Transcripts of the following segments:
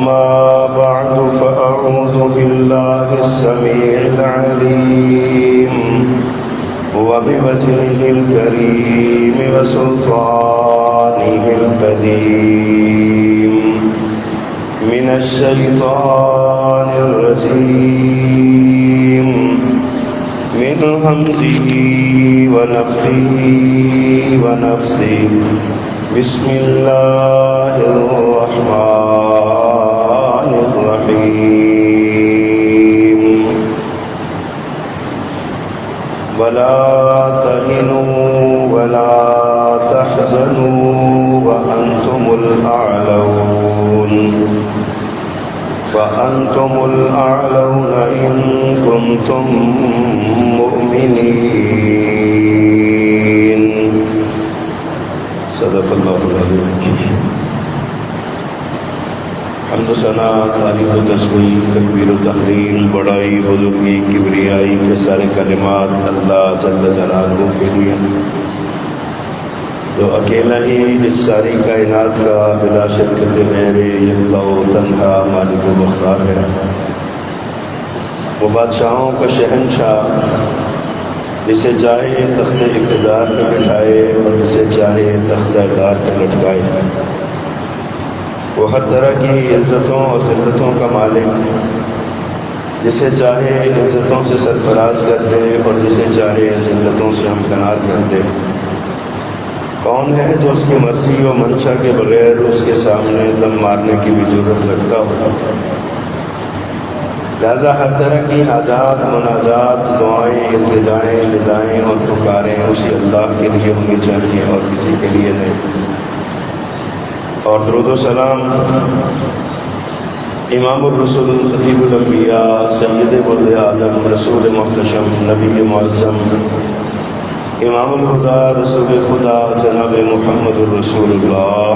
أما بعد فأعوذ بالله السميع العليم وبوجهه الكريم وسلطانه القديم من الشيطان الرجيم من همزه ونفخه ونفثه بسم الله الرحمن الرحيم ولا تهنوا ولا تحزنوا وأنتم الأعلون إن كنتم مؤمنين صدق اللہ العظیم. حمد و ثنا، تعریف و تسبیح، تکبیر و تحلیل، بڑائی، بزرگی، کبریائی کے سارے کلمات اللہ جل جلالہ کے لیے تو اکیلا ہی اس ساری کائنات کا بلا شک غیر یکتا و تنہا مالک و مختار ہے. وہ بادشاہوں کا شہنشاہ، جسے چاہے تخت اقتدار پہ بٹھائے اور جسے چاہے تخت دار پہ لٹکائے. وہ ہر طرح کی عزتوں اور ذلتوں کا مالک، جسے چاہے عزتوں سے سرفراز کر دے اور جسے چاہے ذلتوں سے ہمکنار کر دے. کون ہے جو اس کی مرضی و منشا کے بغیر اس کے سامنے دم مارنے کی بھی ضرورت رکھتا ہو؟ لہذا ہر طرح کی حاجات، مناجات، دعائیں، التجائیں، ندائیں اور پکاریں اسی اللہ کے لیے ہونی چاہیے اور کسی کے لیے نہیں. اور درود و سلام امام الرسل، خطیب الانبیاء، سید ولد آدم، رسول محتشم، نبی معظم، امام الہدا، رسول خدا، جناب محمد الرسول اللہ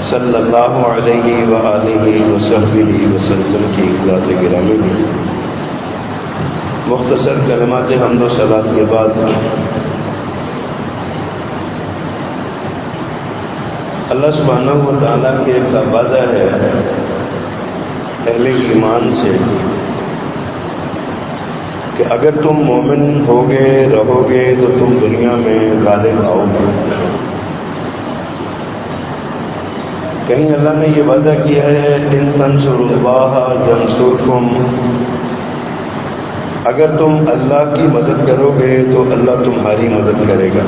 صلی اللہ علیہ وآلہ وصحبہ وسلم کی ذات گرامی میں مختصر کلمات حمد و صلوات کے بعد اللہ سبحانہ و تعالیٰ کے ایک وعدہ ہے اہل ایمان سے کہ اگر تم مومن ہوگے، رہو گے تو تم دنیا میں غالب آؤ گے. کہیں اللہ نے یہ وعدہ کیا ہے ان تنصروا اللہ ینصرکم، اگر تم اللہ کی مدد کرو گے تو اللہ تمہاری مدد کرے گا.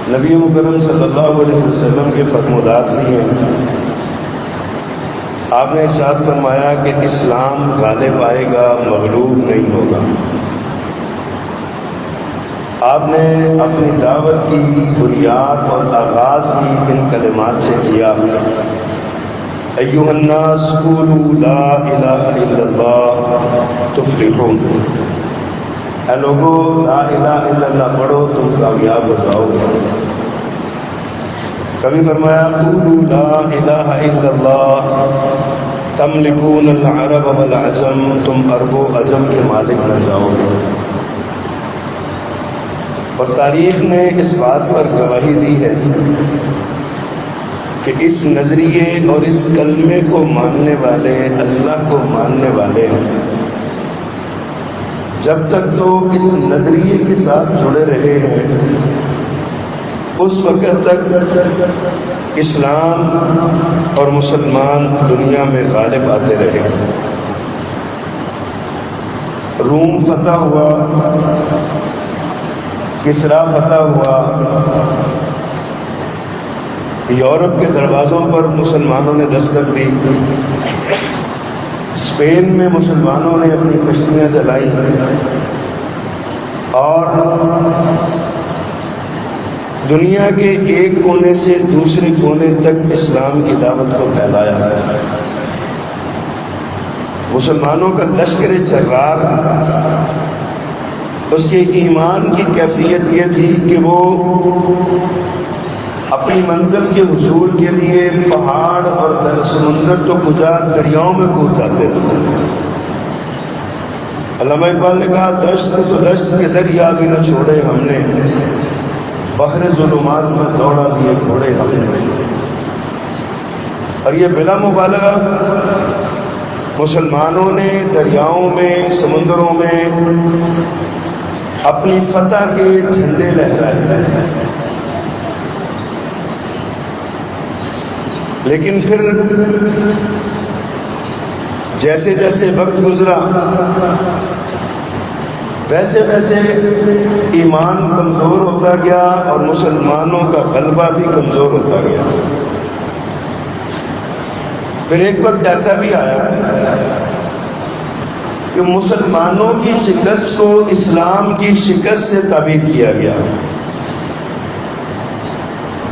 نبی مکرم صلی اللہ علیہ وسلم کے فرمودات بھی ہیں. آپ نے ارشاد فرمایا کہ اسلام غالب آئے گا، مغلوب نہیں ہوگا. آپ نے اپنی دعوت کی بنیاد اور آغاز ہی ان کلمات سے کیا: ایھا الناس قولوا لا الہ الا اللہ تفلحون. اے لوگو، لا الہ الا اللہ پڑھو تم کامیاب ہو جاؤ گے. کبھی فرمایا قولوا لا الہ الا اللہ تملکون العرب والعجم، تم عرب و عجم کے مالک بن جاؤ گے. اور تاریخ نے اس بات پر گواہی دی ہے کہ اس نظریے اور اس کلمے کو ماننے والے، اللہ کو ماننے والے ہیں، جب تک تو اس نظریے کے ساتھ جڑے رہے ہیں اس وقت تک اسلام اور مسلمان دنیا میں غالب آتے رہے. روم فتح ہوا، کسرا فتح ہوا، یورپ کے دروازوں پر مسلمانوں نے دستک دی. اسپین میں مسلمانوں نے اپنی کشتیاں چلائی اور دنیا کے ایک کونے سے دوسرے کونے تک اسلام کی دعوت کو پھیلایا. مسلمانوں کا لشکر جرار، اس کے ایمان کی کیفیت یہ تھی کہ وہ اپنی منزل کے حصول کے لیے پہاڑ اور سمندر تو کجا دریاؤں میں کود جاتے تھے. علامہ اقبال نے کہا دشت تو دشت کے دریا بھی نہ چھوڑے ہم نے، بحر ظلمات میں دوڑا لیے گھوڑے ہم نے. اور یہ بلا مبالغہ مسلمانوں نے دریاؤں میں، سمندروں میں اپنی فتح کے جھنڈے لہرائے، لیکن پھر جیسے جیسے وقت گزرا ویسے ویسے ایمان کمزور ہوتا گیا اور مسلمانوں کا غلبہ بھی کمزور ہوتا گیا۔ پھر ایک وقت ایسا بھی آیا کہ مسلمانوں کی شکست کو اسلام کی شکست سے تعبیر کیا گیا۔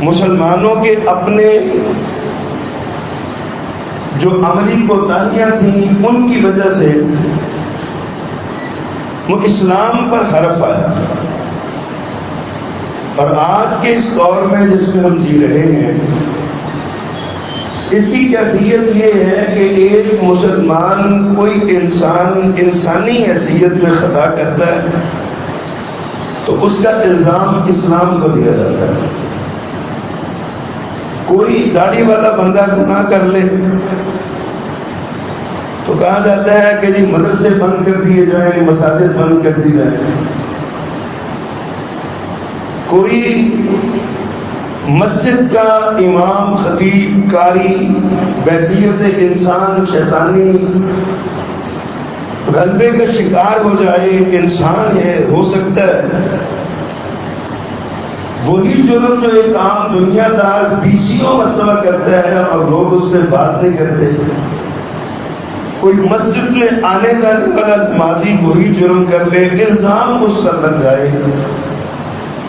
مسلمانوں کے اپنے جو عملی کوتاہیاں تھیں ان کی وجہ سے وہ اسلام پر حرف آیا، اور آج کے اس دور میں جس میں ہم جی رہے ہیں اس کی کیفیت یہ ہے کہ ایک مسلمان کوئی انسان انسانی حیثیت میں خطا کرتا ہے تو اس کا الزام اسلام کو دیا جاتا ہے۔ کوئی داڑھی والا بندہ گناہ کر لے تو کہا جاتا ہے کہ جی مدرسے بند کر دیے جائیں، مساجد بند کر دی جائیں۔ کوئی مسجد کا امام، خطیب، قاری بحیثیت انسان شیطانی غلبے کا شکار ہو جائے، انسان ہے، ہو سکتا ہے، وہی جرم جو ایک عام دنیا دار بیسیوں مرتبہ کرتا ہے اور لوگ اس پہ بات نہیں کرتے، کوئی مسجد میں آنے جانے والا نمازی وہی جرم کر لے، الزام اس پر لگ جائے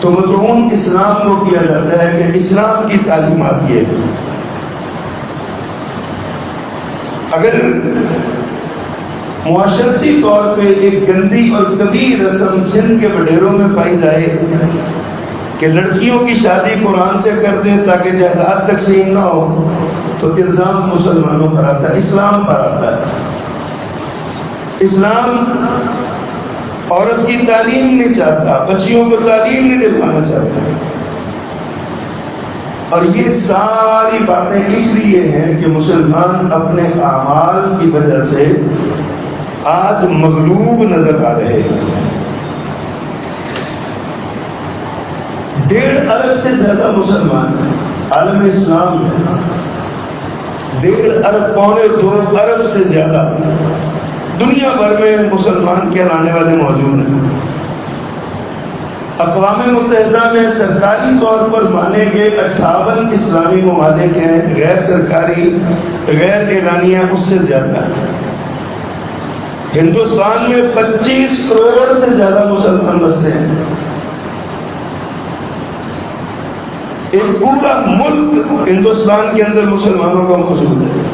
تو مطعون اسلام کو کیا جاتا ہے کہ اسلام کی تعلیمات یہ ہے۔ اگر معاشرتی طور پہ ایک گندی اور کبیر رسم سندھ کے وڈیروں میں پائی جائے کہ لڑکیوں کی شادی قرآن سے کر دیں تاکہ جائیداد تقسیم نہ ہو، تو الزام مسلمانوں پر آتا ہے، اسلام پر آتا ہے۔ اسلام عورت کی تعلیم نہیں چاہتا، بچیوں کو تعلیم نہیں دلوانا چاہتا، اور یہ ساری باتیں اس لیے ہیں کہ مسلمان اپنے اعمال کی وجہ سے آج مغلوب نظر آ رہے ہیں۔ 1.5 ارب سے زیادہ مسلمان ہیں عالم اسلام میں، 1.5 ارب، 1.25 ارب سے زیادہ دنیا بھر میں مسلمان کہلانے والے موجود ہیں۔ اقوام متحدہ میں سرکاری طور پر مانے گئے 58 اسلامی ممالک ہیں، غیر سرکاری، غیر اعلانیہ اس سے زیادہ ہیں۔ ہندوستان میں 25 کروڑ سے زیادہ مسلمان بستے ہیں۔ ایک پورا ملک ہندوستان کے اندر مسلمانوں کا موجود ہے۔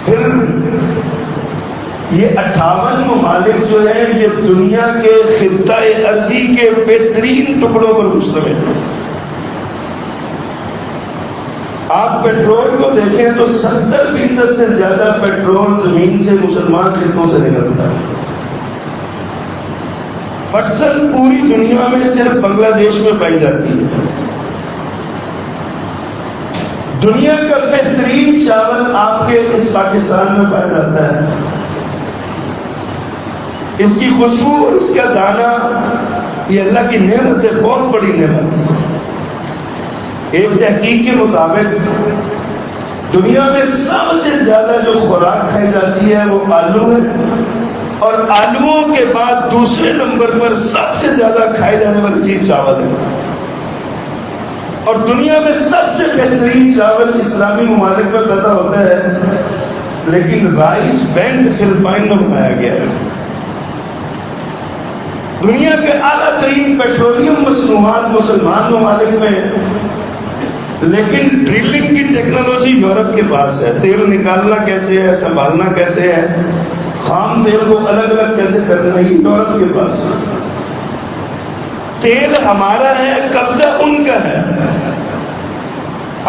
پھر یہ 58 ممالک جو ہیں یہ دنیا کے خطہ ارضی کے بہترین ٹکڑوں پر مشتمل ہیں۔ آپ پیٹرول کو دیکھیں تو 70% سے زیادہ پیٹرول زمین سے مسلمان خطوں سے نکلتا ہے۔ پٹسن پوری دنیا میں صرف بنگلہ دیش میں پائی جاتی ہے۔ دنیا کا بہترین چاول آپ کے اس پاکستان میں پایا جاتا ہے۔ اس کی خوشبو اور اس کا دانہ یہ اللہ کی نعمت ہے، بہت بڑی نعمت ہے۔ ایک تحقیق کے مطابق دنیا میں سب سے زیادہ جو خوراک کھائی جاتی ہے وہ آلو ہے، اور آلوؤں کے بعد دوسرے نمبر پر سب سے زیادہ کھائی جانے والی چیز چاول ہے۔ اور دنیا میں سب سے بہترین چاول اسلامی ممالک میں پیدا ہوتا ہے، لیکن رائس بینڈ فلپائن میں بنایا گیا ہے۔ دنیا کے اعلیٰ ترین پیٹرولیم مصنوعات مسلمان ممالک میں، لیکن ڈرلنگ کی ٹیکنالوجی یورپ کے پاس ہے۔ تیل نکالنا کیسے ہے، سنبھالنا کیسے ہے، خام تیل کو الگ الگ کیسے کرنا ہے، یہ یورپ کے پاس ہے۔ تیل ہمارا ہے، قبضہ ان کا ہے۔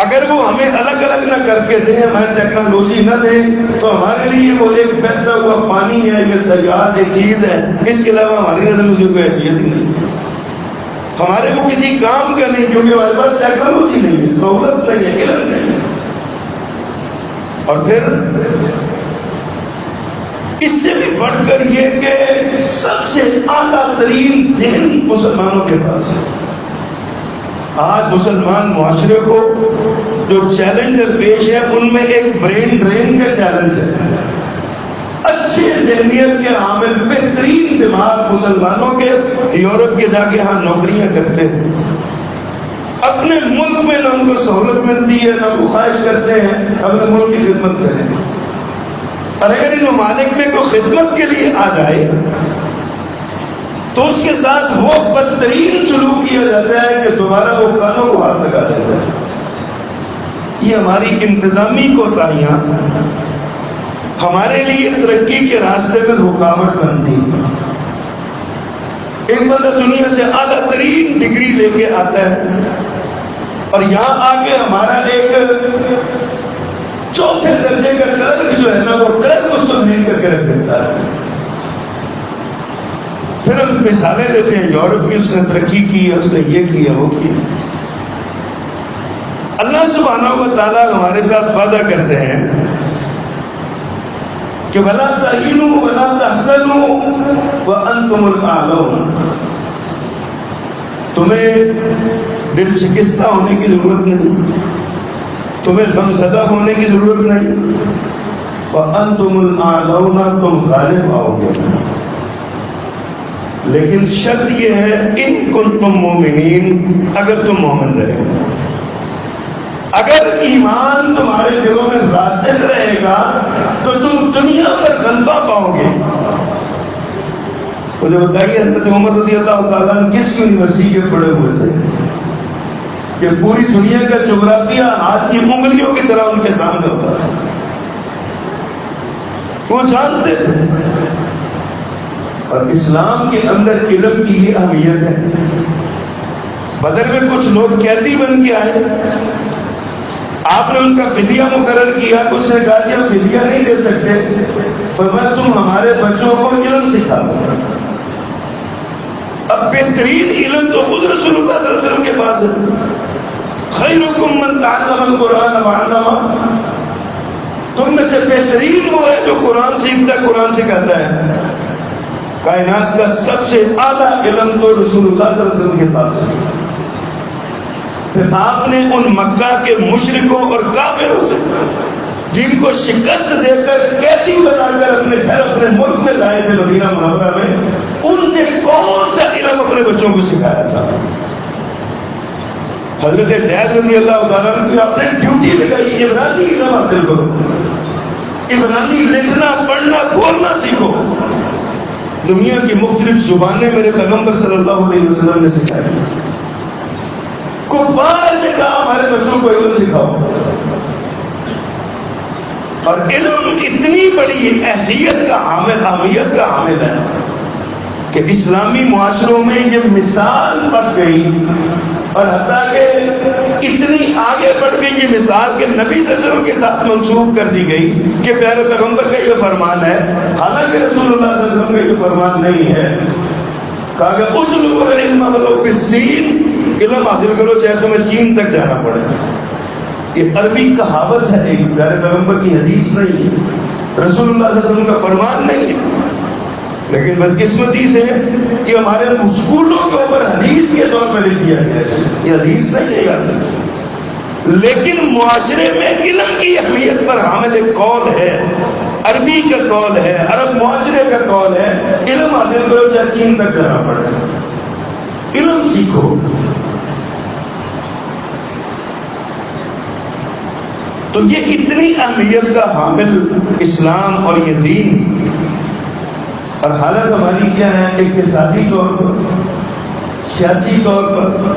اگر وہ ہمیں الگ الگ نہ کر کے دیں، ہماری ٹیکنالوجی نہ دیں، تو ہمارے لیے وہ ایک بہتا ہوا پانی ہے، یہ سیاحت ایک چیز ہے، اس کے علاوہ ہماری نظر میں کوئی حیثیت ہی نہیں۔ ہمارے وہ کسی کام کا نہیں، کیونکہ ہمارے پاس ٹیکنالوجی نہیں ہے، سہولت نہیں ہے، علم نہیں ہے۔ اور پھر اس سے بھی بڑھ کر یہ کہ سب سے اعلیٰ ترین ذہن مسلمانوں کے پاس ہے۔ آج مسلمان معاشرے کو جو چیلنجر پیش ہے ان میں ایک برین ڈرین کا چیلنج ہے۔ اچھے ذہنیت کے عامل، بہترین دماغ مسلمانوں کے یورپ کے جا کے ہاں نوکریاں کرتے ہیں، اپنے ملک میں نہ ان کو سہولت ملتی ہے نہ وہ خواہش کرتے ہیں اپنے ملک کی خدمت کریں۔ اور اگر ان ممالک میں کوئی خدمت کے لیے آ جائے تو اس کے ساتھ وہ بدترین سلوک کیا جاتا ہے کہ دوبارہ وہ کانوں کو ہاتھ لگا دیتا ہے۔ یہ ہماری انتظامی کوتاہیاں ہمارے لیے ترقی کے راستے میں رکاوٹ بنتی ہے۔ ایک بندہ دنیا سے اعلیٰ ترین ڈگری لے کے آتا ہے اور یہاں آ کے ہمارا ایک چوتھے درجے کا کلرک جو ہے نا وہ کلرک اس کو نیل کر کے رکھ دیتا ہے۔ پھر ہم مثالیں دیتے ہیں یورپ کی، اس نے ترقی کی ہے، اس نے یہ کیا وہ کیا۔ اللہ سبحانہ و تعالیٰ ہمارے ساتھ وعدہ کرتے ہیں کہ وَلَا تَهِنُوا وَلَا تَحْزَنُوا وَأَنْتُمُ الْأَعْلَوْنَ۔ تمہیں دل شکستہ ہونے کی ضرورت نہیں، تمہیں غمزدہ ہونے کی ضرورت نہیں، وَأَنْتُمُ الْأَعْلَوْنَ، تم غالب آؤ گے۔ لیکن شرط یہ ہے ان کنتم مومنین، اگر تم مومن رہے، اگر ایمان تمہارے دلوں میں راسخ رہے گا تو تم دنیا پر غلبہ پاؤ گے۔ مجھے بتائیے حضرت عمر رضی اللہ تعالیٰ کس یونیورسٹی کے پڑھے ہوئے تھے کہ پوری دنیا کا جغرافیہ ہاتھ کی انگلیوں کی طرح ان کے سامنے ہوتا تھا، وہ جانتے تھے۔ اور اسلام کے اندر علم کی یہ اہمیت ہے۔ بدر میں کچھ لوگ قیدی بن کے آئے، آپ نے ان کا فدیہ مقرر کیا، کچھ نے کہا کہ ہم فدیہ نہیں دے سکتے، فرمایا تم ہمارے بچوں کو علم سکھاؤ۔ اب بہترین علم تو خود رسول اللہ صلی اللہ علیہ وسلم کے پاس ہے۔ خیرکم من تعلم القرآن وعلمہ، تم میں سے بہترین وہ ہے جو قرآن سیکھتا ہے، قرآن سکھاتا ہے۔ کائنات کا سب سے اعلیٰ علم تو رسول اللہ صلی اللہ علیہ وسلم کے پاس ہے۔ پھر آپ نے ان مکہ کے مشرکوں اور کافروں سے جن کو شکست دے کر قیدی بنا کر اپنے گھر اپنے ملک میں لائے تھے مدینہ منورہ میں، ان سے کون سا علم اپنے بچوں کو سکھایا تھا؟ حضرت زید رضی اللہ تعالیٰ کی آپ نے ڈیوٹی لگائی، عبرانی علم حاصل کرو، عبرانی لکھنا پڑھنا بولنا سیکھو۔ دنیا کی مختلف زبانیں میرے پیغمبر صلی اللہ علیہ وسلم نے سکھائی۔ کفار نے کہا ہمارے بچوں کو علم سکھاؤ، اور علم اتنی بڑی حیثیت کا حامل، اہمیت کا حامل ہے کہ اسلامی معاشروں میں یہ مثال بن گئی، اور حتیٰ کہ اتنی آگے بڑھ گئی یہ مثال کہ نبی صلی اللہ علیہ وسلم کے ساتھ منسوب کر دی گئی کہ پیارے پیغمبر کا یہ فرمان ہے، حالانکہ رسول اللہ صلی اللہ علیہ وسلم کا یہ فرمان نہیں ہے۔ کہا کہ اطلبوا العلم ولو بالسین، علم حاصل کرو چاہے تمہیں چین تک جانا پڑے۔ یہ عربی کہاوت ہے، ایک پیارے پیغمبر کی حدیث نہیں ہے، رسول اللہ صلی اللہ علیہ وسلم کا فرمان نہیں ہے۔ لیکن بدقسمتی سے یہ ہمارے اسکولوں کے اوپر حدیث کے طور پر لکھ دیا گیا ہے، یہ حدیث نہیں ہے یاد۔ لیکن معاشرے میں علم کی اہمیت پر حامل ایک قول ہے، عربی کا قول ہے، عرب معاشرے کا قول ہے، علم حاصل کرو چاہے چین تک جانا پڑے، علم سیکھو۔ تو یہ اتنی اہمیت کا حامل اسلام اور یہ دین، اور حالت ہماری کیا ہے اقتصادی طور پر، سیاسی طور پر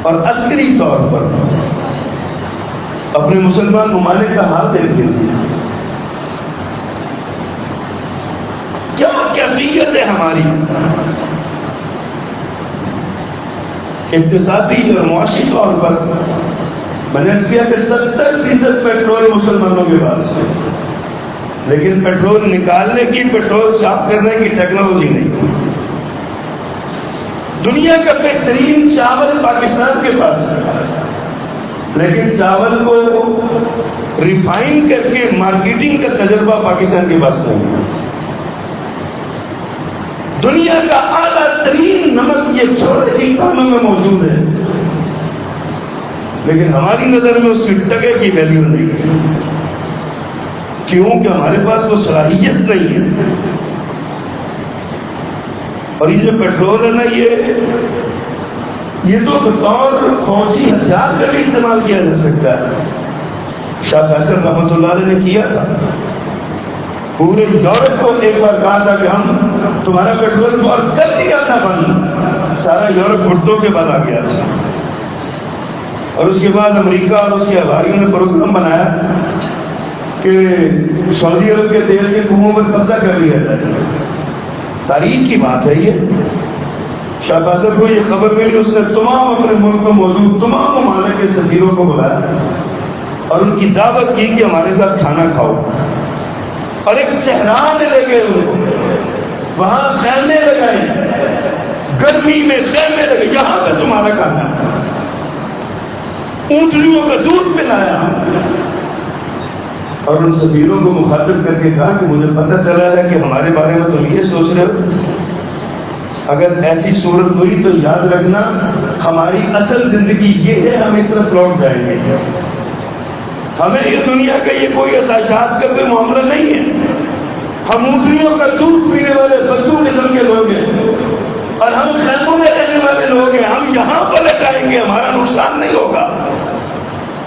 اور عسکری طور پر۔ اپنے مسلمان ممالک کا حال دیکھ لیجیے، کیا کیفیت ہے ہماری اقتصادی اور معاشی طور پر۔ میں نے کیا کہ 70% پیٹرول مسلمانوں کے پاس ہے، لیکن پیٹرول نکالنے کی، پیٹرول صاف کرنے کی ٹیکنالوجی نہیں۔ دنیا کا بہترین چاول پاکستان کے پاس ہے، لیکن چاول کو ریفائن کر کے مارکیٹنگ کا تجربہ پاکستان کے پاس نہیں ہے. دنیا کا اعلیٰ ترین نمک یہ چھوٹے ہی کانوں میں موجود ہے، لیکن ہماری نظر میں اس کی ٹکے کی ویلیو نہیں ہے. کیوں کہ ہمارے پاس وہ صلاحیت نہیں ہے. اور یہ جو پیٹرول ہے نا، یہ تو بطور فوجی ہتھیار کا بھی استعمال کیا جا سکتا ہے. شاہ فیصل رحمۃ اللہ علیہ نے کیا تھا. پورے یورپ کو ایک بار کہا تھا کہ ہم تمہارا پیٹرول اور کر دیا تھا بند. سارا یورپ گھٹوں کے بعد آ گیا تھا. اور اس کے بعد امریکہ اور اس کے ہواریوں نے پروگرام بنایا کہ سعودی عرب کے تیل کے کنوؤں پر قبضہ کر لیا جائے. تاریخ کی بات ہے یہ. شاہ فیصل کو یہ خبر ملی، اس نے تمام اپنے ملک میں موجود تمام ممالک کے سفیروں کو بلایا اور ان کی دعوت کی کہ ہمارے ساتھ کھانا کھاؤ. اور ایک صحرا میں لے گئے ان کو، وہاں خیمے لگائے، گرمی میں خیمے لگے، یہاں پہ تمہارا کھانا. اونٹنیوں کا دودھ پلایا اور ان سفیروں کو مخاطب کر کے کہا کہ مجھے پتہ چلا ہے کہ ہمارے بارے میں تم یہ سوچ رہے ہو. اگر ایسی صورت ہوئی تو یاد رکھنا ہماری اصل زندگی یہ ہے، ہم اس طرف لوٹ جائیں گے. ہمیں یہ دنیا کا یہ کوئی احساسات کا کوئی معاملہ نہیں ہے. ہم اونٹنیوں کا دودھ پینے والے بدو قسم کے لوگ ہیں اور ہم خیموں میں رہنے والے لوگ ہیں. ہم یہاں پر لٹائیں گے، ہمارا نقصان نہیں ہوگا.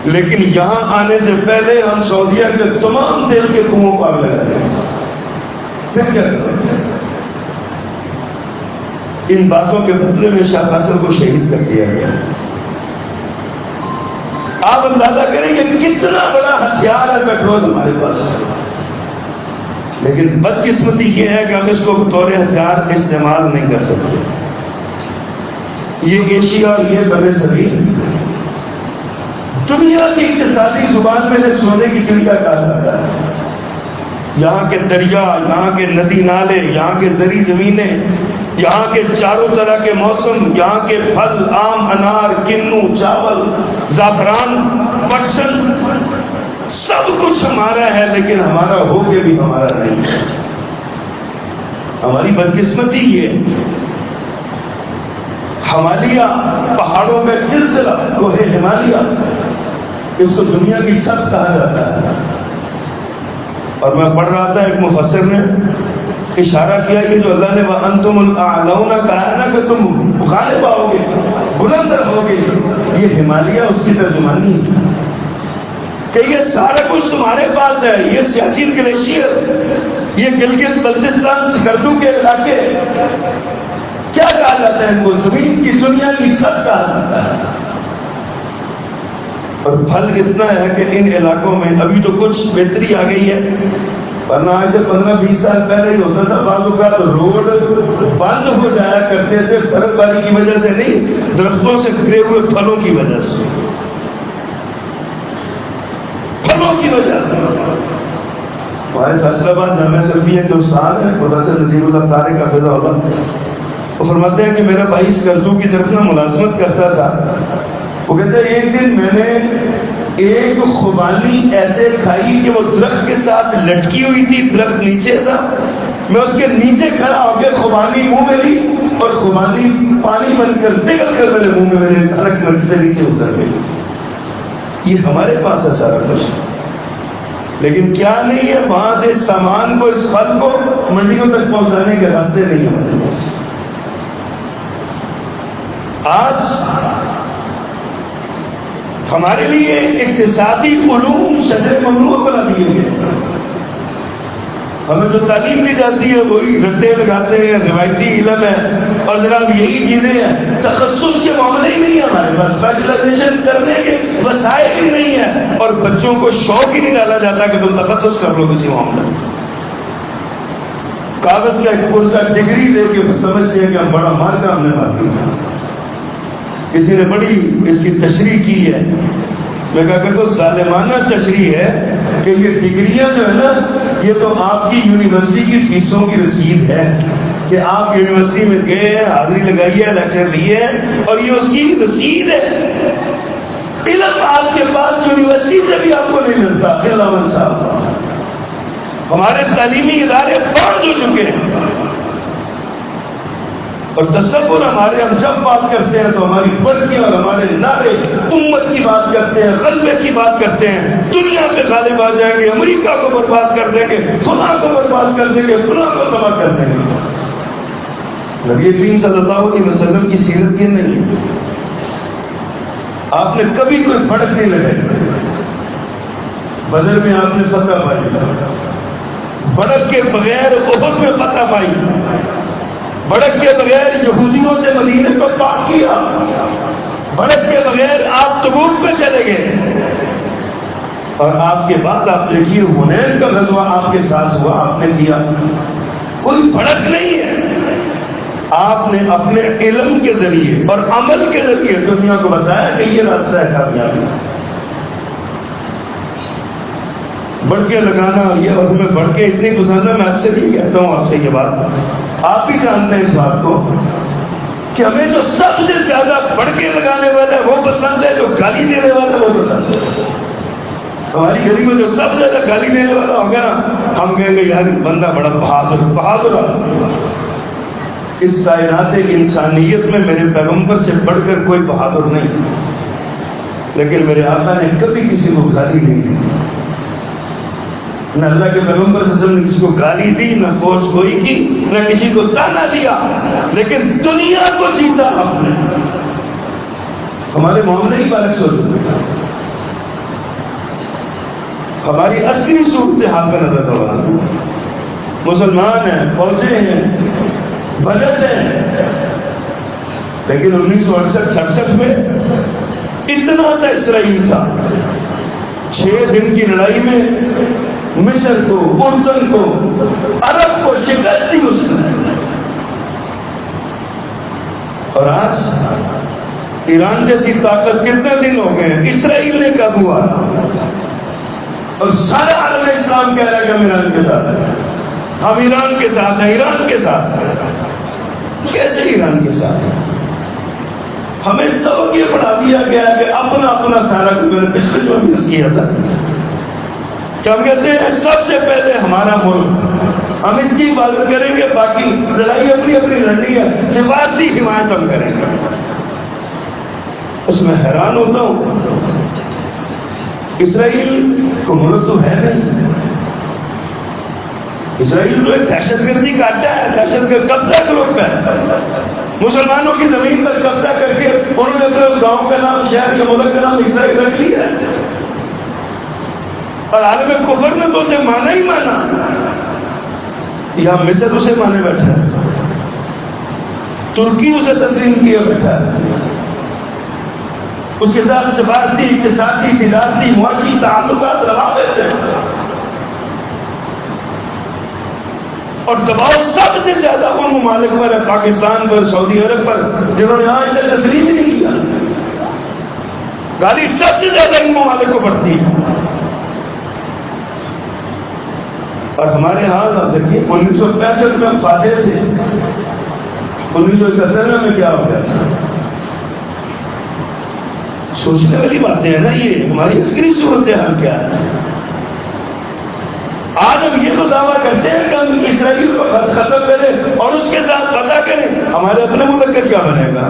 لیکن یہاں آنے سے پہلے ہم سعودیہ کے تمام تیل کے کنووں کو آگ لگا دیں گے. پھر کیا کریں؟ ان باتوں کے بدلے میں شاہ فیصل کو شہید کر دیا گیا. آپ اندازہ کریں کہ کتنا بڑا ہتھیار ہے پیٹرول ہمارے پاس. لیکن بدقسمتی یہ ہے کہ ہم اس کو بطور ہتھیار استعمال نہیں کر سکتے. یہ ایشیا اور یہ بر صغیر دنیا کی اقتصادی زبان میں سے سونے کی چڑیا کہا جاتا ہے. یہاں کے دریا، یہاں کے ندی نالے، یہاں کے زرعی زمینیں، یہاں کے چاروں طرح کے موسم، یہاں کے پھل، آم، انار، کنو، چاول، زعفران، پٹسن، سب کچھ ہمارا ہے، لیکن ہمارا ہو کے بھی ہمارا نہیں ہے. ہماری بدقسمتی یہ ہمالیہ پہاڑوں کا سلسلہ کوہ ہمالیہ، اس کو دنیا کی چھت کہا جاتا ہے. اور میں پڑھ رہا تھا ایک مفسر نے اشارہ کیا کہ جو اللہ نے وَأَنْتُمُ الْأَعْلَوْنَ کہا ہے نا کہ تم غالب آؤ گے، بلند رہو گے، یہ ہمالیہ اس کی ترجمانی ہے کہ یہ سارا کچھ تمہارے پاس ہے. یہ سیاچن گلیشیئر، یہ گلگت بلتستان سکردو کے علاقے، کیا کہا جاتا ہے ان کو؟ زمین کی دنیا کی چھت کہا جاتا ہے. اور پھل اتنا ہے کہ ان علاقوں میں ابھی تو کچھ بہتری آ گئی ہے، ورنہ آج سے 15-20 سال پہلے ہی ہوتا تھا بعض اوقات روڈ بند ہو جایا کرتے تھے، برف باری کی وجہ سے نہیں، درختوں سے گرے ہوئے پھلوں کی وجہ سے. پھلوں کی وجہ سے ہمارے فیصل آباد جامعہ سلفیہ کے استاد ہیں پروفیسر نذیر اللہ طارق حفظہ اللہ، وہ فرماتے ہیں کہ میرا بھائی سکردو کی طرف نہ ملازمت کرتا تھا. وہ کہتے ہیں ایک دن میں نے ایک خوبانی ایسے کھائی کہ وہ درخت کے ساتھ لٹکی ہوئی تھی، درخت نیچے تھا، میں اس کے نیچے کھڑا ہو کے خوبانی منہ میں لی اور خوبانی پانی بن کر پگھل کر میرے منہ میں میرے دھڑک میں سے نیچے اتر گئی. یہ ہمارے پاس ہے سارا کچھ، لیکن کیا نہیں ہے وہاں سے سامان کو، اس پھل کو منڈیوں تک پہنچانے کے راستے نہیں ہمارے پاس. آج ہمارے لیے اقتصادی علوم شجر ممنوع بنا دیے گئے. ہمیں جو تعلیم دی جاتی ہے وہی رٹے لگاتے ہیں، روایتی علم ہے، اور جناب یہی چیزیں ہیں. تخصص کے معاملے ہی نہیں ہے ہمارے پاس، اسپیشلائزیشن کرنے کے وسائل ہی نہیں ہے، اور بچوں کو شوق ہی نہیں ڈالا جاتا کہ تم تخصص کر لو کسی معاملے میں. کاغذ کا ایک کورس کا ڈگری لے کے سمجھتے ہیں کہ ہم بڑا مار کا ہم نے بات کی. کسی نے بڑی اس کی تشریح کی ہے، میں کہا کہ تو ظالمانہ تشریح ہے کہ یہ ڈگریاں جو ہے نا یہ تو آپ کی یونیورسٹی کی فیسوں کی رسید ہے کہ آپ یونیورسٹی میں گئے ہیں، حاضری لگائی ہے، لیکچر لیے ہیں، اور یہ اس کی رسید ہے. علم آپ کے پاس یونیورسٹی سے بھی آپ کو نہیں ملتا الا من شاء اللہ. ہمارے تعلیمی ادارے بند ہو چکے ہیں. اور تصور ہمارے، ہم جب بات کرتے ہیں تو ہماری بڑکیاں اور ہمارے نعرے امت کی بات کرتے ہیں، غلبے کی بات کرتے ہیں، دنیا پہ غالب آ جائیں گے، امریکہ کو برباد کر دیں گے، فلاں کو برباد کر دیں گے، فلاں کو تباہ کر دیں گے. نبی کریم صلی اللہ علیہ وسلم کی سیرت یہ نہیں ہے. آپ نے کبھی کوئی بھڑک نہیں لگائی. بدر میں آپ نے فتح پائی، بھڑک کے بغیر احد میں فتح پائی، بھڑک کے بغیر یہودیوں سے مدینے کو پاک کیا، بھڑک کے بغیر آپ تبوک پہ چلے گئے. اور آپ کے بعد آپ دیکھیے حنین کا غزوہ آپ کے ساتھ ہوا، آپ نے کیا. کوئی بھڑک نہیں ہے. آپ نے اپنے علم کے ذریعے اور عمل کے ذریعے دنیا کو بتایا کہ یہ راستہ ہے کامیابی. بڑھ کے لگانا یہ، اور ہمیں بڑھ کے اتنی گزارنا، میں اکثر یہ کہتا ہوں آپ سے یہ بات، آپ بھی جانتے ہیں اس بات کو کہ ہمیں جو سب سے زیادہ بڑھ کے لگانے والا ہے وہ پسند ہے، جو گالی دینے والا ہے وہ پسند ہے. ہماری گلی میں جو سب سے زیادہ گالی دینے والا ہوگا نا، ہم کہیں گے یار بندہ بڑا بہادر بہادر. اس کائنات انسانیت میں میرے پیغمبر سے بڑھ کر کوئی بہادر نہیں، لیکن میرے آقا نے کبھی کسی کو گالی نہیں دی. نہ اللہ کے پیغمبر صلی اللہ علیہ وسلم نے کسی کو گالی دی، نہ فوج گوئی کی، نہ کسی کو تانا دیا، لیکن دنیا کو جیتا آپ نے. ہمارے معاملے ہی بارش ہو چکے، ہماری عسکری صورتحال کا نظر رہا. مسلمان ہیں، فوجیں ہیں، بجٹ ہے، لیکن 1968-66 میں اتنا سا اسرائیل تھا. 6 دن کی لڑائی میں مصر کو، اردن کو، عرب کو شکست دی اس نے. اور آج ایران جیسی طاقت کتنے دن ہو گئے ہیں اسرائیل نے قابو آیا، اور سارا عالم اسلام کہہ رہا ہے کہ ہم ایران کے ساتھ ہیں، ہم ایران کے ساتھ ہیں، ایران کے ساتھ ہیں. کیسے ایران کے ساتھ ہیں؟ ہمیں سبق یہ پڑھا دیا گیا کہ اپنا اپنا سارا کچھ، میں نے پچھلے جو بھی کیا تھا کہ ہم کہتے ہیں سب سے پہلے ہمارا ملک، ہم اس کی حفاظت کریں گے، باقی لڑائی اپنی اپنی لڑنی ہے، سفارتی حمایت ہم کریں گے. اس میں حیران ہوتا ہوں، اسرائیل کو ملک تو ہے نہیں. اسرائیل تو ایک دہشت گردی کا اڈا ہے، دہشت گرد قبضہ گروپ ہے. مسلمانوں کی زمین پر قبضہ کر کے انہوں نے اپنے اس گاؤں کا نام، شہر کے ملک کا نام اسرائیل رکھ لیا ہے. اور عالم کفر نے تو اسے مانا ہی مانا. یہاں مصر اسے مانے بیٹھا ہے، ترکی اسے تسلیم کیے بیٹھا ہے، اس کے ساتھ سفارتی، اقتصادی، تجارتی، معاشی تعلقات روابط ہیں. اور دباؤ سب سے زیادہ ان ممالک پر ہے، پاکستان پر، سعودی عرب پر، جنہوں نے یہاں اسے تسلیم ہی نہیں کیا. گالی سب سے زیادہ ان ممالک کو پڑتی ہے. اور ہمارے حال آپ دیکھیے، 1965 میں ہم فاتح تھے، 1971 میں کیا ہو گیا تھا. سوچنے والی باتیں ہیں نا، یہ ہماری عسکری صورتحال کیا ہے. آج ہم یہ تو دعویٰ کرتے ہیں کہ ہم اسرائیل کو ختم کریں اور اس کے ساتھ پتہ کریں، ہمارے اپنے ملک کا کیا بنے گا؟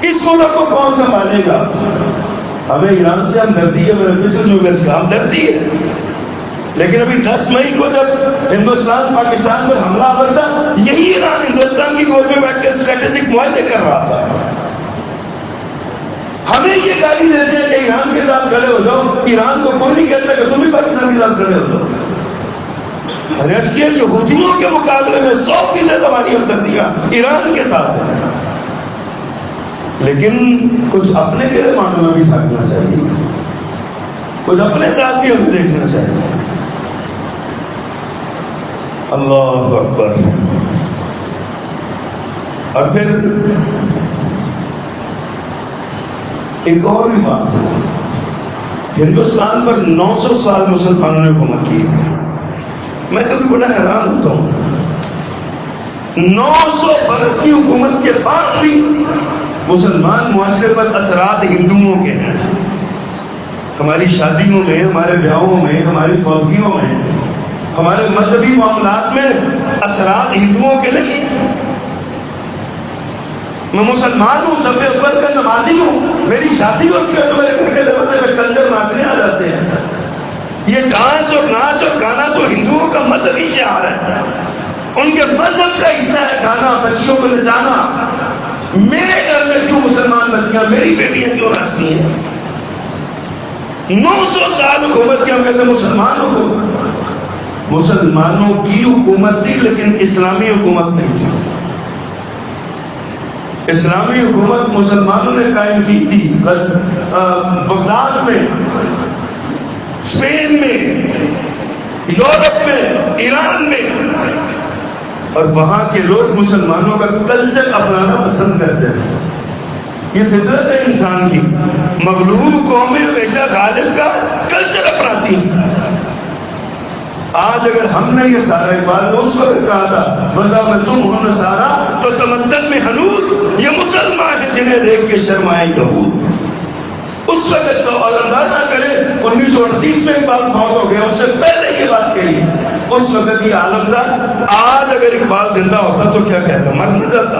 اس ملک کو کون سنبھالے گا؟ ہمیں ایران سے ہمدردی ہے، میرے پچھلے جو سے ہمدردی ہے، لیکن ابھی 10 مئی کو جب ہندوستان پاکستان پر حملہ آور تھا، یہی ایران ہندوستان کی گود میں بیٹھ کے اسٹریٹجک معاہدے کر رہا تھا. ہمیں یہ گالی دیتے ہیں کہ ایران کے ساتھ کھڑے ہو جاؤ. ایران کو کوئی نہیں کہتا کہ تم بھی پاکستان کے ساتھ کھڑے ہو جاؤ. رش کے یہودیوں کے مقابلے میں 100% ہماری ہمدردیاں ایران کے ساتھ ہے، لیکن کچھ اپنے کے معاملوں میں بھی سکنا چاہیے، کچھ اپنے ساتھ بھی ہمیں دیکھنا چاہیے. اللہ اکبر. اور پھر ایک اور بھی بات ہے، ہندوستان پر 900 سال مسلمانوں نے حکومت کی. میں کبھی بڑا حیران ہوتا ہوں، 900 برس کی حکومت کے بعد بھی مسلمان معاشرے پر اثرات ہندوؤں کے ہیں. ہماری شادیوں میں، ہمارے بیاہوں میں، ہماری فوجیوں میں، ہمارے مذہبی معاملات میں اثرات ہندوؤں کے نہیں. میں مسلمان ہوں، سب اکبر کا نمازی ہوں، میری شادی ہوتی ہے تو میرے گھر کے دروازے میں کنجر ناچنے آ جاتے ہیں. یہ ڈانس اور ناچ اور گانا تو ہندوؤں کا مذہبی شعار ہے، ان کے مذہب کا حصہ ہے گانا، بچیوں کو نچانا. میرے گھر میں کیوں مسلمان بچیاں، میری بیٹیاں کیوں ناچتی ہیں؟ 900 سال حکومت کیا میں مسلمانوں کو، مسلمانوں کی حکومت تھی لیکن اسلامی حکومت نہیں تھی. اسلامی حکومت مسلمانوں نے قائم کی تھی بغداد میں، اسپین میں، یورپ میں، ایران میں، اور وہاں کے لوگ مسلمانوں کا کلچر اپنانا پسند کرتے ہیں. یہ فطرت ہے انسان کی. مغلوب قومیں ہمیشہ غالب کا کلچر اپناتی ہیں. آج اگر ہم نے یہ سارا اقبال نے اس وقت کہا تھا بذا میں تم ہو نصارا، تو تمدن میں ہنوز یہ مسلمان ہیں جنہیں دیکھ کے شرمائے یہود. اس وقت تو اور اندازہ کرے 1938 میں اقبال فوت ہو گیا، اس سے پہلے یہ بات کہی. اس وقت یہ عالم تھا. آج اگر اقبال زندہ ہوتا تو کیا کہتا، مر نہ جاتا.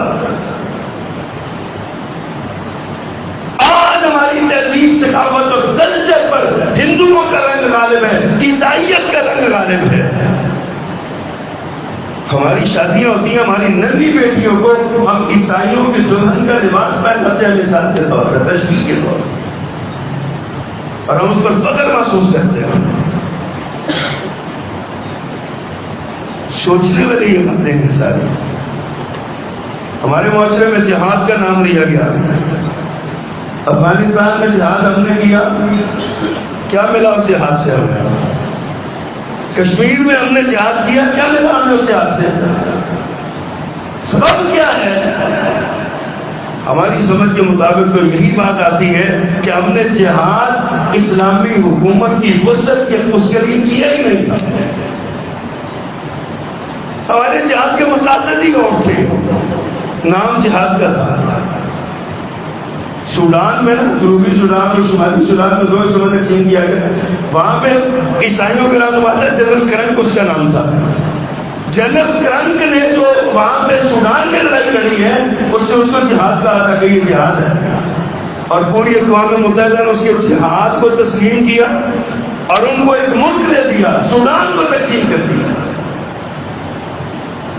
آج ہماری تہذیب، ثقافت اور کلچر پر ہندوؤں کا رنگ غالب ہے، عیسائیت کا رنگ غالب ہے. ہماری شادیاں ہوتی ہیں، ہماری ننھی بیٹیوں کو ہم عیسائیوں کے دلہن کا لباس پہناتے ہیں مثال کے طور پر، تشبیہ کے طور پر، اور ہم اس پر فخر محسوس کرتے ہیں. سوچنے والی یہ باتیں ہیں ساری. ہمارے معاشرے میں جہاد کا نام لیا گیا. افغانستان میں جہاد ہم نے کیا، کیا ملا اس جہاد سے ہمیں؟ کشمیر میں ہم نے جہاد کیا، کیا ملا ہمیں اس جہاد سے؟ سبب کیا ہے؟ ہماری سمجھ کے مطابق تو یہی بات آتی ہے کہ ہم نے جہاد اسلامی حکومت کی وسعت کے اس کے لیے کیا ہی نہیں تھا. ہمارے جہاد کے مقاصد ہی اور تھے، نام جہاد کا تھا. سوڈان میں، جنوبی سوڈان اور شمالی سوڈان میں 2 حصوں میں تقسیم کیا گیا. وہاں پہ عیسائیوں کا نام تھا جنرل کرنک، اس کا نام تھا. جنرل کرنک نے جو وہاں پہ سوڈان میں لڑائی لڑی ہے، اس نے اس کو جہاد کہا تھا کہ یہ جہاد ہے. اور پوری اقوام متحدہ نے اس کے جہاد کو تسلیم کیا اور ان کو ایک ملک دے دیا، سوڈان کو تقسیم کر دیا.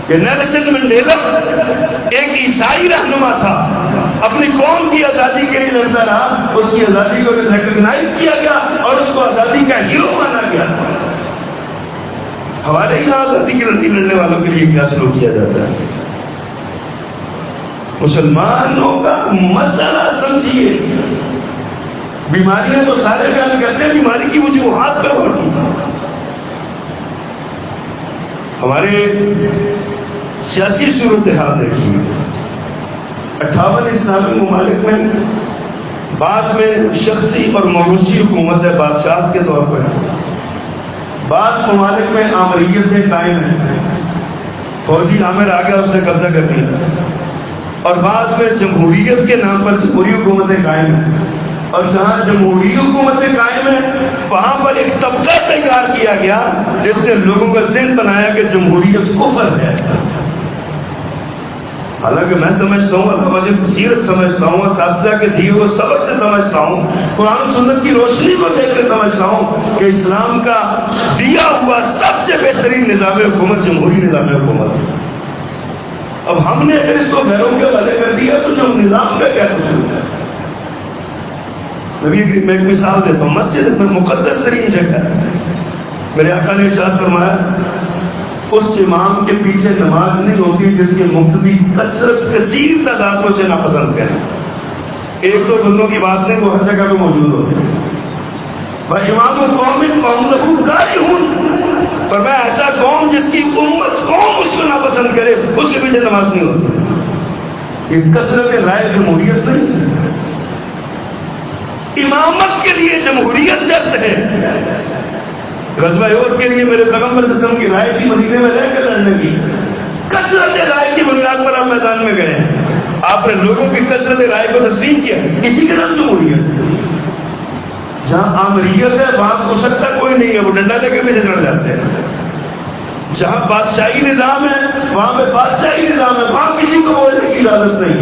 یہ نیلسن منڈیلا ایک عیسائی رہنما تھا، اپنی قوم کی آزادی کے لیے لڑتا رہا. اس کی آزادی کو ریکگنائز کیا گیا اور اس کو آزادی کا ہیرو مانا گیا. ہمارے یہاں آزادی کی لڑائی لڑنے والوں کے لیے کیا سلوک کیا جاتا ہے؟ مسلمانوں کا مسئلہ سمجھیے. بیماریاں تو سارے بیان کرتے ہیں، بیماری کی وجوہات پر غور کیجیے. ہمارے سیاسی صورتحال دیکھیے. 58 اسلامی ممالک میں بعض میں شخصی اور موروثی حکومت ہے بادشاہ کے طور پر، بعض ممالک میں آمریتیں قائم ہیں، فوجی عامر آ گیا اس نے قبضہ کر لیا، اور بعض میں جمہوریت کے نام پر جمہوری حکومتیں قائم ہیں. اور جہاں جمہوری حکومتیں قائم ہیں وہاں پر ایک طبقہ تیار کیا گیا جس نے لوگوں کا ذہن بنایا کہ جمہوریت کفر ہے. حالانکہ میں سمجھتا ہوں، اللہ مجھے بصیرت سمجھتا ہوں، اساتذہ کے دیے ہوئے سبق سے سمجھتا ہوں، قرآن و سنت کی روشنی کو دیکھ کر سمجھتا ہوں کہ اسلام کا دیا ہوا سب سے بہترین نظام حکومت جمہوری نظام حکومت ہے. اب ہم نے اگر اس کو گھروں کے حوالے کر دیا تو جو نظام کا کیا قصور ہے؟ میں ایک مثال دیتا ہوں. مسجد میں مقدس ترین جگہ ہے. میرے آقا نے ارشاد فرمایا اس امام کے پیچھے نماز نہیں ہوتی جس کے مقتدی کثیر تعداد سے ناپسند کریں. 1-2 بندوں کی بات نہیں، وہ ہر جگہ پہ موجود ہوتے ہیں. امام قوم لہو کارہون، پر میں ایسا قوم جس کی امت قوم اس کو ناپسند کرے اس کے پیچھے نماز نہیں ہوتی. یہ کثرت رائے جمہوریت نہیں. امامت کے لیے جمہوریت شرط ہے. غزوہ احد کے لیے میرے پیغمبر صلی اللہ علیہ وسلم کی رائے تھی مدینے میں رہ کر لڑنے کی. کثرت رائے کی بنیاد پر آپ میدان میں گئے. آپ نے لوگوں کی کثرت رائے کو تسلیم کیا، اسی کا نام جمہوریت ہے۔ جہاں آمریت ہے وہاں ہو سکتا کوئی نہیں ہے، وہ ڈنڈا لے کے پیچھے چڑھ جاتے ہیں۔ جہاں بادشاہی نظام ہے وہاں پہ بادشاہی نظام ہے، وہاں کسی کو بولنے کی اجازت نہیں۔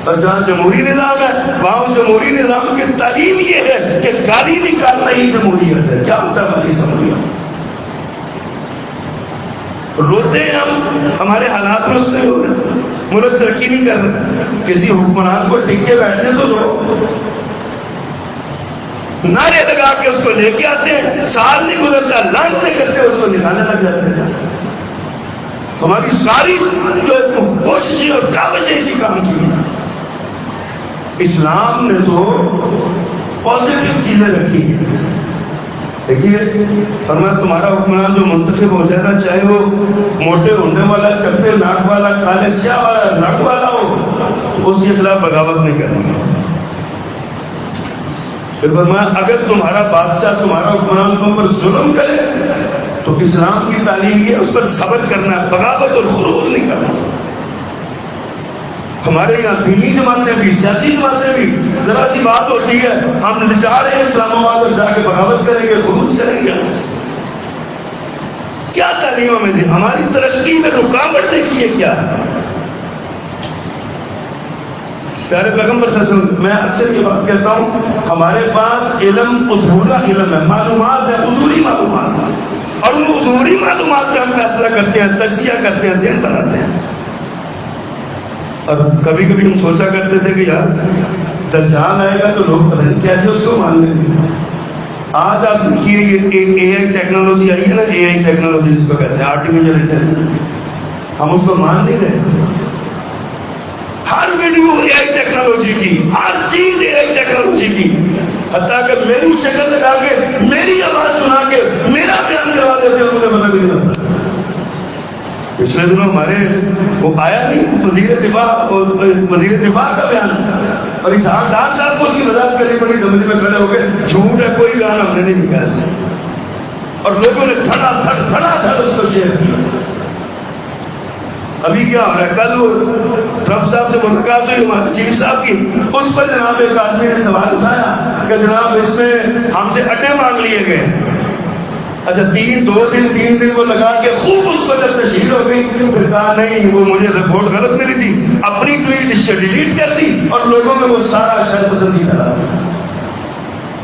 اور جہاں جمہوری نظام ہے وہاں جمہوری نظام کی تعلیم یہ ہے کہ گالی نکالنا ہی جمہوریت ہے۔ کیا ہوتا ہے ہماری جمہوریت؟ روتے ہیں ہم، ہمارے حالات میں اس سے ہو رہے، ملک ترقی نہیں کر رہے، کسی حکمران کو ٹک کے بیٹھنے تو دو، نعرے لگا کے اس کو لے کے آتے ہیں، سال نہیں گزرتا لانتے کرتے اس کو نکالنے لگ جاتے ہیں۔ ہماری ساری جو کوششیں اور کاوشیں اسی کام کی ہیں۔ اسلام نے تو پازیٹو چیزیں رکھی ہیں۔ دیکھیے فرمایا تمہارا حکمران جو منتخب ہو جائے گا، چاہے وہ موٹے ہونے والا، چپے ناک والا، کالے سیاہ والا، ناک والا ہو، اس کے خلاف بغاوت نہیں کرنی۔ پھر فرمایا اگر تمہارا بادشاہ، تمہارا حکمران تم پر ظلم کرے تو اسلام کی تعلیم یہ اس پر صبر کرنا ہے، بغاوت اور خروج نہیں کرنا۔ ہمارے یہاں دینی جماعتیں بھی، سیاسی جماعتیں بھی، ذرا سی بات ہوتی ہے ہم جا رہے ہیں اسلام آباد اور جا کے بغاوت کریں گے، خروج کریں گے۔ کیا تعلیم ہمیں دی؟ ہماری ترقی میں رکاوٹ دیکھیے کیا ہے۔ پیارے پیغمبر صلی اللہ علیہ وسلم، میں اکثر یہ بات کہتا ہوں، ہمارے پاس علم ادھورا علم ہے، معلومات ہے، ادھوری معلومات، اور ان ادھوری معلومات پہ ہم فیصلہ کرتے ہیں، تجزیہ کرتے ہیں، ذہن بناتے ہیں۔ اور کبھی کبھی ہم سوچا کرتے تھے کہ یار دجال آئے گا تو لوگ پتہ نہیں کیسے اس کو مان لیں گے۔ آج آپ دیکھیے یہ اے آئی ٹیکنالوجی آئی ہے نا، اے آئی ٹیکنالوجی جس کو کہتے ہیں آرٹیفیشل انٹیلیجنس، ہم اس کو مان نہیں رہے۔ ہر ویڈیو اے آئی ٹیکنالوجی کی، ہر چیز اے آئی ٹیکنالوجی کی، حتیٰ کہ میری شکل لگا کے، میری آواز سنا کے میرا بیان کروا دیتے ہیں، مجھے پتہ بھی نہیں ہوتا۔ پچھلے دنوں ہمارے وہ آیا نہیں وزیر دفاع کا بیان، اور اسحاق ڈار صاحب کو اس کی وضاحت کرنی پڑی، زمین میں کھڑے ہو کے جھوٹ ہے، کوئی بیان ہم نے نہیں دیا ایسے، اور لوگوں نے دھڑا دھڑ اس کو شیئر کیا۔ ابھی کیا ہو رہا ہے؟ کل ٹرمپ صاحب سے ملاقات ہوئی ہمارے چیف صاحب کی، اس پر جناب ایک آدمی نے سوال اٹھایا کہ جناب اس میں ہم سے اڈے مانگ لیے گئے۔ اچھا تین دن وہ لگا کے خوب اس پر جب تشہیر ہو گئی، پھر کہا نہیں وہ مجھے رپورٹ غلط ملی تھی، اپنی ٹویٹ اس سے ڈیلیٹ کر دی اور لوگوں میں وہ سارا شر پسندی کرا دی۔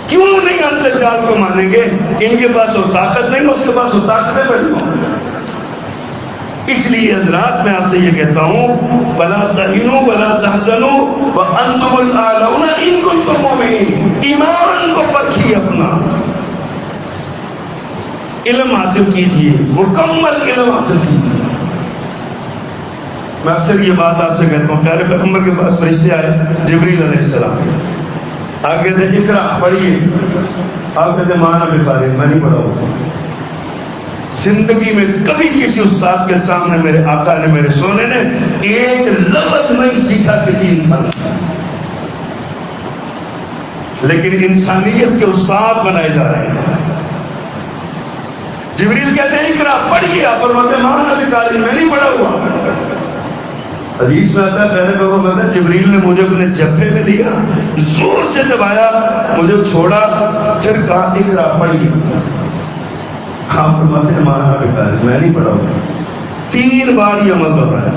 کیوں نہیں ہم دجال کو مانیں گے؟ ان کے پاس وہ طاقت نہیں، اس کے پاس وہ طاقتیں بڑی ہوں۔ اس لیے حضرات میں آپ سے یہ کہتا ہوں وَلَا تَهِنُوا وَلَا تَحْزَنُوا وَأَنْتُمُ الْأَعْلَوْنَ إِن كُنتُم مُؤْمِنِينَ۔ ایمان کو پرکھیے اپنا، علم حاصل کیجیے، مکمل علم حاصل کیجیے۔ میں اکثر یہ بات آپ سے کہتا ہوں، پیارے پیغمبر کے پاس فرشتے آئے، جبریل علیہ السلام، آپ کہتے ہیں اقرا پڑھیے، آپ کہتے ہیں مانا بخاری، میں نہیں پڑھا ہوں۔ زندگی میں کبھی کسی استاد کے سامنے میرے آقا نے، میرے سونے نے ایک لفظ نہیں سیکھا کسی انسان سے، لیکن انسانیت کے استاد بنائے جا رہے ہیں۔ جبریل کہتے ہیں اقرا پڑھیے، آپ فرماتے ہیں مانا بخاری، میں نہیں پڑھا ہوا۔ حدیث میں آتا ہے پہلے لوگوں کہتے ہیں جبریل نے مجھے اپنے جبھے میں لیا، زور سے دبایا، مجھے چھوڑا، پھر کہا اقرا پڑھیے۔ آپ فرماتے ہیں مانا بخاری، میں نہیں پڑھا ہوں۔ 3 بار یہ عمل ہو رہا ہے۔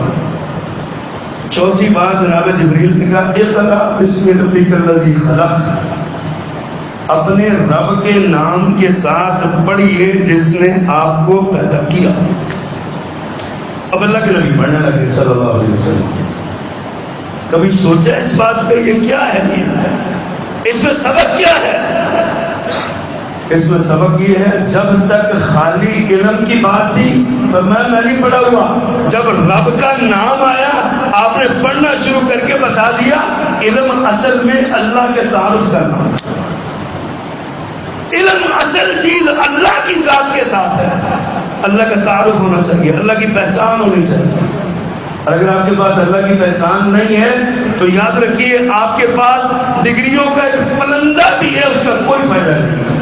چوتھی بار جناب جبریل نے کہا اقرا بسم ربک الذی خلق، اپنے رب کے نام کے ساتھ پڑھیے جس نے آپ کو پیدا کیا۔ اب اللہ کے نبی پڑھنے لگے صلی اللہ علیہ وسلم۔ کبھی سوچا اس بات پہ یہ کیا ہے؟ اس میں سبق کیا ہے؟ اس میں سبق یہ ہے جب تک خالی علم کی بات تھی تو میں نہیں پڑھا ہوا، جب رب کا نام آیا آپ نے پڑھنا شروع کر کے بتا دیا علم اصل میں اللہ کے تعارف کا نام، علم اصل چیز اللہ کی ذات کے ساتھ ہے، اللہ کا تعارف ہونا چاہیے، اللہ کی پہچان ہونی چاہیے۔ اور اگر آپ کے پاس اللہ کی پہچان نہیں ہے تو یاد رکھیے آپ کے پاس ڈگریوں کا ایک پلندہ بھی ہے، اس کا کوئی فائدہ نہیں۔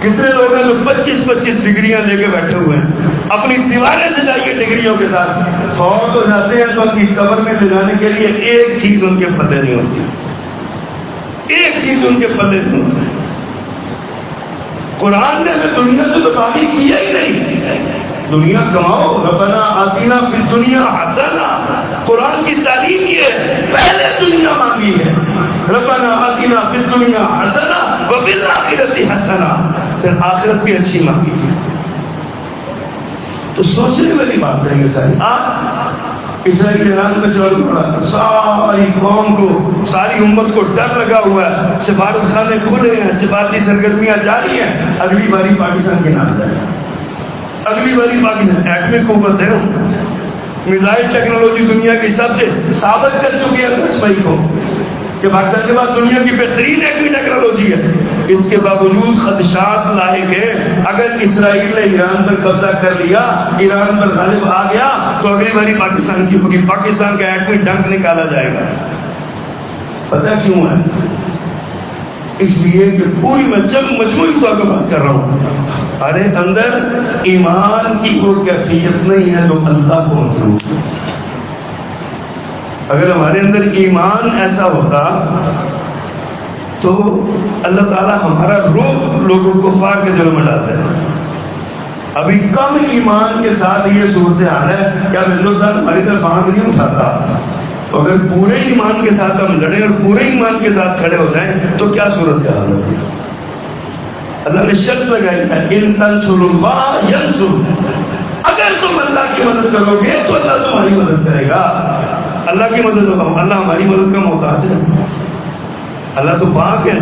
کتنے لوگ ہیں جو 25-25 ڈگریاں لے کے بیٹھے ہوئے ہیں، اپنی دیواریں سجائیے ڈگریوں کے ساتھ، فوت ہو جاتے ہیں تو ان کی قبر میں لے جانے کے لیے ایک چیز ان کے پلے نہیں ہوتی، ایک چیز ان کے پلے نہیں ہوتی۔ قرآن نے ہمیں دنیا سے تو باقی کیا ہی نہیں، دنیا کماؤ، ربنا آتینا فی الدنیا حسنہ، قرآن کی تعلیم یہ ہے، پہلے دنیا مانگی ہے، ربنا آتینا فی الدنیا حسنہ وفی الآخرۃ حسنہ، پھر آخرت بھی اچھی مانگی ہے۔ تو سوچنے والی بات ہے یہ ساری۔ آپ اسرائیل ایران میں جو پڑا، ساری قوم کو، ساری امت کو ڈر لگا ہوا ہے، سفارت خانے کھلے ہیں، سفارتی سرگرمیاں جاری ہیں، اگلی باری پاکستان کے نام جائے، اگلی باری پاکستان ایٹمی قوت ہے، میزائل ٹیکنالوجی دنیا کی سب سے ثابت کر چکی ہے 10 مئی کو کہ پاکستان کے بعد دنیا کی بہترین ایٹمی ٹیکنالوجی ہے۔ اس کے باوجود خدشات لاحق ہے، اگر اسرائیل نے ایران پر قبضہ کر لیا، ایران پر غالب آ گیا تو اگلی باری پاکستان کی ہوگی، پاکستان کا ایٹمی ڈنک نکالا جائے گا۔ پتہ کیوں ہے؟ اس لیے کہ پوری میں جب مجموعی طور پر بات کر رہا ہوں، ہمارے اندر ایمان کی کوئی کیفیت نہیں ہے جو اللہ کو مطلوب ہے۔ اگر ہمارے اندر ایمان ایسا ہوتا تو اللہ تعالیٰ ہمارا روح لوگوں کو کفار کے دلوں میں ڈالتا ہے۔ ابھی کم ایمان کے ساتھ یہ صورتحال ہے، کیا ہندوستان ہماری طرف آنکھ نہیں اٹھاتا؟ اگر پورے ایمان کے ساتھ ہم لڑیں اور پورے ایمان کے ساتھ کھڑے ہو جائیں تو کیا صورتحال ہوگی؟ اللہ نے شرط لگائی ہے، ان تنصروا اللہ ینصرکم، اگر تم اللہ کی مدد کرو گے تو اللہ تمہاری مدد کرے گا۔ اللہ کی مدد ہوگا، اللہ ہماری مدد کا محتاج ہے، اللہ تو پاک ہے۔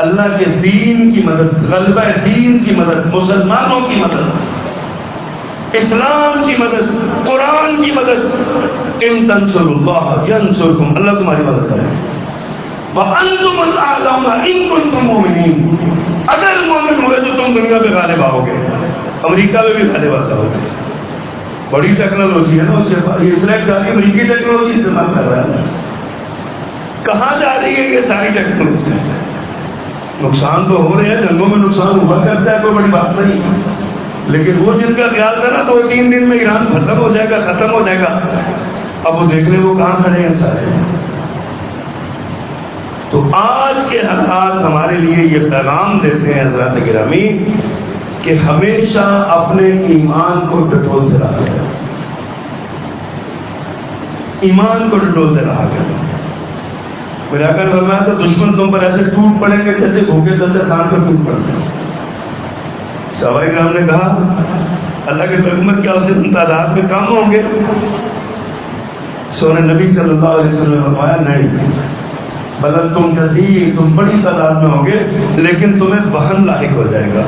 اللہ کے دین کی مدد، غلبہ دین کی مدد، مسلمانوں کی مدد، اسلام کی مدد، قرآن کی مدد، ان تنصروا اللہ ینصرکم، اللہ تمہاری مدد کرے گا۔ وانتم الاعلون ان کنتم مؤمنین، اگر مومن ہوئے تو تم دنیا پہ غالب آؤ گے، امریکہ میں بھی غالب آتا ہوگا۔ بڑی ٹیکنالوجی ہے نا، اس کے بعد یہ اسرائیل جا کے امریکی ٹیکنالوجی استعمال کر رہا ہے۔ کہاں جا رہی ہے یہ ساری ٹیکنالوجی؟ نقصان تو ہو رہے ہیں، جنگوں میں نقصان ہوا کرتا ہے، کوئی بڑی بات نہیں، لیکن وہ جن کا خیال تھا نا تو 3 دن میں ایران ختم ہو جائے گا، ختم ہو جائے گا، اب وہ دیکھ لیں وہ کہاں کھڑے ہیں سارے۔ تو آج کے حالات ہمارے لیے یہ پیغام دیتے ہیں حضرات گرامی کہ ہمیشہ اپنے ایمان کو ٹٹولتے رہا کریں، ایمان کو ٹٹولتے رہا کریں۔ میرے آقا نے فرمایا تو دشمن تم پر ایسے ٹوٹ پڑیں گے جیسے بھوکے دسترخوان پر ٹوٹ پڑتے ہیں۔ صحابہ کرام نے کہا اللہ کے پیغمبر کیا اسے تعداد میں کم ہوں گے؟ سونے نبی صلی اللہ علیہ وسلم نے فرمایا نہیں، بلکہ تم کثیر، تم بڑی تعداد میں ہوں گے، لیکن تمہیں وہن لاحق ہو جائے گا،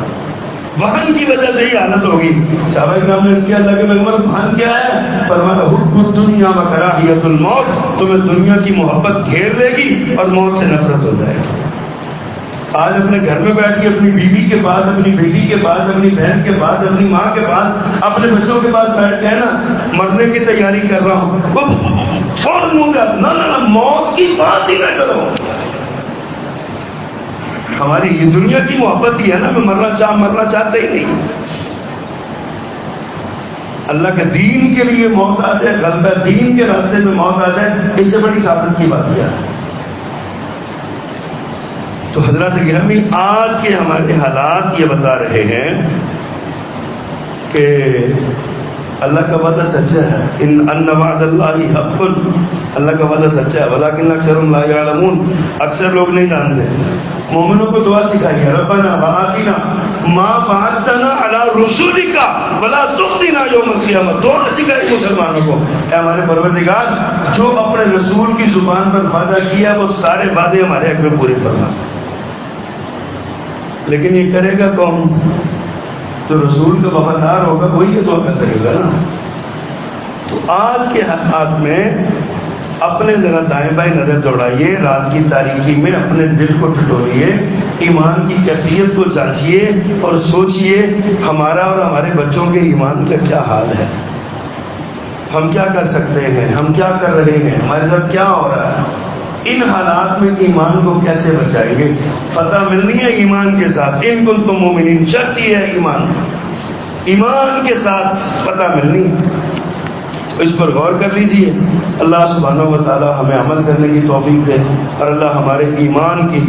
وہن کی وجہ سے ہی حالت ہوگی۔ صحابہ کرام نے اس کے اللہ کے پیغمبر وہن کیا ہے؟ فرمایا حب الدنیا و کراہیت الموت، تمہیں دنیا کی محبت گھیر لے گی اور موت سے نفرت ہو جائے گی۔ آج اپنے گھر میں بیٹھ کے اپنی بیوی کے پاس، اپنی بیٹی کے پاس، اپنی بہن کے پاس، اپنی ماں کے پاس، اپنے بچوں کے پاس بیٹھ کے نا مرنے کی تیاری کر رہا ہوں، فوراً منہ گا نہ موت کی بات ہی نہ کرو۔ ہماری یہ دنیا کی محبت ہی ہے نا، میں مرنا چاہتے ہی نہیں۔ اللہ کے دین کے لیے موت آ جائے، غلبہ دین کے راستے میں موت آ جائے، اس سے بڑی سعادت کی بات کیا ہے؟ تو حضرات گرامی آج کے ہمارے حالات یہ بتا رہے ہیں کہ اللہ کا وعدہ سچا ہے، ان وعد اللہ حق، اللہ کا وعدہ سچا ہے، ولکن اکثرهم لا یعلمون، اکثر لوگ نہیں جانتے۔ مومنوں کو دعا سکھائی ہے، ربنا وآتنا ما وعدتنا علی رسولک ولا تخزنا یوم القیامہ، دعا سکھائی مسلمانوں کو، اے ہمارے پروردگار جو اپنے رسول کی زبان پر وعدہ کیا وہ سارے وعدے ہمارے حق میں پورے فرما۔ لیکن یہ کرے گا کون؟ جو رسول کا وفادار ہوگا وہی یہ دعا کر سکے گا نا۔ تو آج کے حالات میں اپنے ذرا دائیں بائیں نظر دوڑائیے، رات کی تاریکی میں اپنے دل کو ٹٹولیے، ایمان کی کیفیت کو جانچیے اور سوچئے ہمارا اور ہمارے بچوں کے ایمان کا کیا حال ہے، ہم کیا کر سکتے ہیں، ہم کیا کر رہے ہیں، ہمارے ساتھ کیا ہو رہا ہے۔ ان حالات میں ایمان کو کیسے بچائیں گے؟ فتح ملنی ہے ایمان کے ساتھ، ان کنتم مومنین، شرط یہ ہے ایمان کے ساتھ فتح ملنی ہے۔ اس پر غور کر لیجئے۔ اللہ سبحانہ و تعالی ہمیں عمل کرنے کی توفیق دے، اور اللہ ہمارے ایمان کی